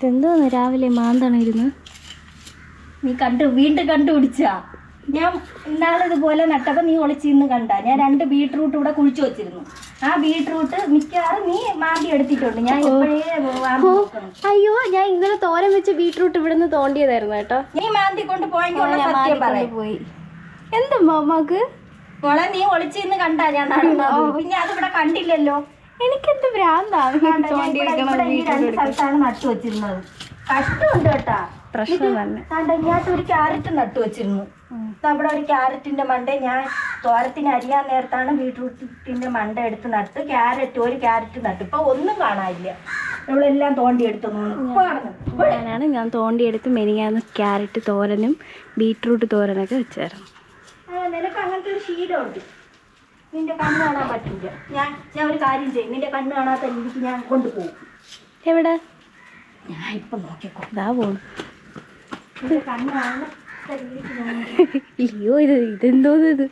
എന്തോന്ന് രാവിലെ മാന്തണിരുന്ന് നീ വീണ്ടും കണ്ടുപിടിച്ചാ? ഞാൻ ഇന്നാളിതുപോലെ നട്ടപ്പോൾ നീ ഒളിച്ചിന്ന് കണ്ട. ഞാൻ 2 ബീട്രൂട്ട് ഇവിടെ കുഴിച്ചു വെച്ചിരുന്നു. ആ ബീട്രൂട്ട് മിക്കവാറും നീ മാന്തി എടുത്തിട്ടുണ്ട്. ഞാൻ അയ്യോ, ഞാൻ ഇന്നലെ തോരൻ വെച്ച് ബീട്രൂട്ട് ഇവിടുന്ന് തോണ്ടിയതായിരുന്നു കേട്ടോ. നീ മാന്തി കൊണ്ട് പോയി. എന്താ അമ്മക്ക് മോളെ, നീ ഒളിച്ചിന്ന് കണ്ടാ ഞാൻ നടന്നത്? പിന്നെ അത് ഇവിടെ കണ്ടില്ലല്ലോ. എനിക്കെന്ത് ഭ്രാന്താണ്. 2 സ്ഥലത്താണ് നട്ടു വെച്ചിരുന്നത്. കഷ്ടമുണ്ട് കേട്ടാ. പ്രശ്നം തന്നെ. ഇങ്ങോട്ട് ഒരു ക്യാരറ്റ് നട്ടു വെച്ചിരുന്നു. അവിടെ ഒരു ക്യാരറ്റിന്റെ മണ്ട ഞാൻ തോരത്തിന് അരിയാൻ നേരത്താണ് ബീട്രൂട്ടിന്റെ മണ്ട എടുത്ത് നട്ട് ഒരു ക്യാരറ്റ് നട്ട്. ഇപ്പൊ ഒന്നും കാണാനില്ല. ഇവളെല്ലാം തോണ്ടിയെടുത്തു. ഞാൻ തോണ്ടിയെടുത്ത് മെനിയാന്ന് ക്യാരറ്റ് തോരനും ബീട്രൂട്ട് തോരനൊക്കെ വെച്ചായിരുന്നു. നിനക്ക് അങ്ങനത്തെ ഒരു ശീലമുണ്ട്. നിന്റെ കണ്ണ് കാണാൻ പറ്റില്ല. ഞാൻ ഒരു കാര്യം ചെയ്യും. നിന്റെ കണ്ണ് കാണാത്ത രീതിക്ക് ഞാൻ കൊണ്ടുപോകും. എവിടെ? ഞാൻ ഇപ്പൊ നോക്കിക്കോ. ഇതാ പോണു. നിന്റെ കണ്ണ് കാണാൻ അയ്യോ, ഇതെന്തോന്ന് ഇത്?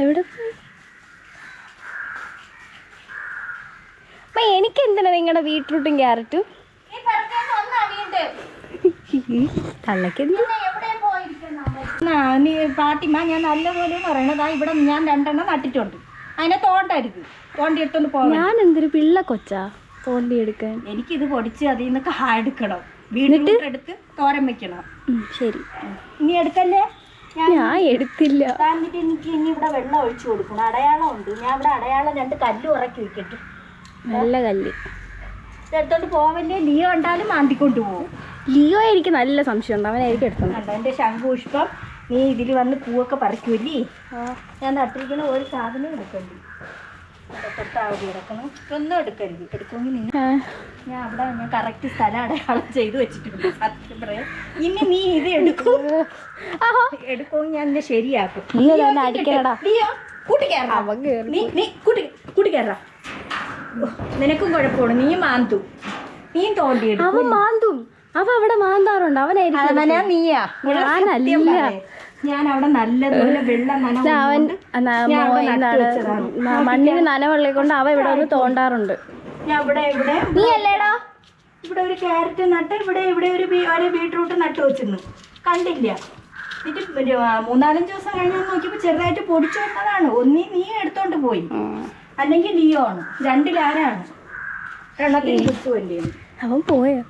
എവിടെ എനിക്ക് എന്തിനാ നിങ്ങളുടെ ബീട്രൂട്ടും ക്യാരറ്റും? പാട്ടിമ്മ, ഞാൻ നല്ലപോലെ പറയണതാ. ഇവിടെ ഞാൻ 2 നട്ടിട്ടുണ്ട്. അതിനെ തോണ്ടരുത്. തോണ്ടിയെടുത്തോണ്ട് പോകാം. ഞാൻ എന്തൊരു പിള്ള കൊച്ചാ തോണ്ടിയെടുക്കാൻ? എനിക്കിത് പൊടിച്ച് അതിൽ നിന്ന് എടുക്കണം. വീട്ടിട്ട് എടുത്ത് തോരൻ വെക്കണം. ശരി, ഇനി എടുക്കല്ലേ? ഞാൻ എടുത്തില്ല. എന്നിട്ട് എനിക്ക് ഇനി ഇവിടെ വെള്ളം ഒഴിച്ചു കൊടുക്കണം. അടയാളം ഉണ്ട്. ഞാൻ ഇവിടെ അടയാളം 2 കല്ല് ഉറക്കി വെക്കട്ടെ. നല്ല കല്ല് എടുത്തോണ്ട് പോവല്ലേ? ലിയോ ഉണ്ടാലും മാന്തിക്കൊണ്ട് പോകും. ലിയോ എനിക്ക് നല്ല സംശയമുണ്ട്. അവനായിരിക്കും എടുത്തോണ്ട്. എൻ്റെ ശംഖുപുഷ്പം നീ ഇതിൽ വന്ന് പൂവൊക്കെ പറിക്കൂല്ലേ? ഞാൻ നട്ടിരിക്കണ ഒരു സാധനം എടുക്കണ്ടി. കിടക്കണം. ഒന്നും എടുക്കരുത്. എടുക്കുമെങ്കിൽ ഞാൻ അവിടെ ഞാൻ കറക്റ്റ് സ്ഥലം അടയാളം ചെയ്ത് വെച്ചിട്ടുണ്ട്. സത്യം പറയാം. ഇനി നീ ഇത് എടുക്കുമെങ്കിൽ ഞാൻ എന്നെ ശരിയാക്കും. കൂട്ടിക്കേറാ. നിനക്കും കുഴപ്പമാണ്. നീ മാന്തും. നീ തോണ്ടിയെടുക്കും. അവൻ മാന്തും. അവ അവിടെ മാന്താറുണ്ട്. അവനായിരിക്കും. നീയാ? ഞാനല്ല. ഞാൻ അവിടെ നല്ലതുപോലെ വെള്ളം മണ്ണിന് നനവെള്ളം കൊണ്ട് അവ ഇവിടെ ഒന്ന് തോണ്ടാറുണ്ട്. ഞാൻ ഇവിടെ നീ അല്ലേടാ? ഇവിടെ ഒരു ക്യാരറ്റ് നട്ട് ഇവിടെ ഒരു ബീട്രൂട്ട് നട്ട് വെച്ചിരുന്നു. കണ്ടില്ല. എന്നിട്ട് 3-4 ദിവസം കഴിഞ്ഞ് നോക്കിയപ്പോൾ ചെറുതായിട്ട് പൊടിച്ചു വന്നതാണ്. നീ എടുത്തോണ്ട് പോയി. അല്ലെങ്കിൽ ലിയോ ആണ്. 2 ലാരാണ്. 2 കിട്ടുമല്ലേ? അവൻ പോയോ?